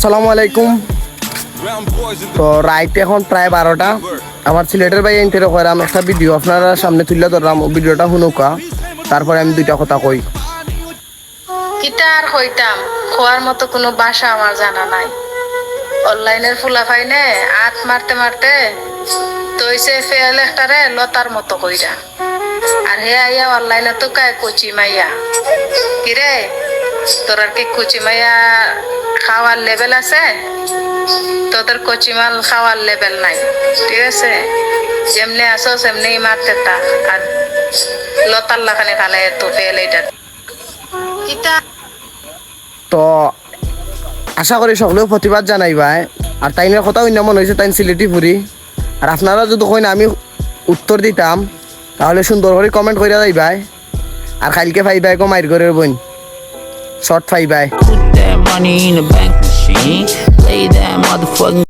আসসালামু আলাইকুম। তো রাইট এখন প্রায় 12টা। আমার সিলেটের ভাই এনতেরও কইরাম একটা ভিডিও আপনারা সামনে তুলে ধরলাম, ভিডিওটা শুনুকা, তারপরে আমি দুইটা কথা কই। গিটার হইতাম খোয়ার মতো কোনো ভাষা আমার জানা নাই। অনলাইনের ফুলা ফাইনে আট মারতে মারতে তৈছে ফেল একটারে লতার মতো কইরা। আর হে আইয়া অনলাইনে তো কায় কচি মাইয়া কিরে, তোর আর কি কচি মাইয়া খাওয়ার লেভেল আছে? তোদের কচি মাল খাওয়ার লেভেল নাই, ঠিক আছে? যেমনি আসো সেমনি মারতে তা, আর লতার লাখানে খালে তো ফেল এইটা এটা। তো আশা করি সকলেও প্রতিবাদ জানাইবাই। আর তাইনের কথা অন্য মনে হয়েছে তাই সিলেটি ফুরি। আর আপনারা যদি কইন আমি উত্তর দিতাম তাহলে সুন্দর করে কমেন্ট করে যাইবাই। আর কালকে ফাইবাই কো মাইর করে বইন short ফাইবাই। Put that money in the bank machine. Play that motherfucking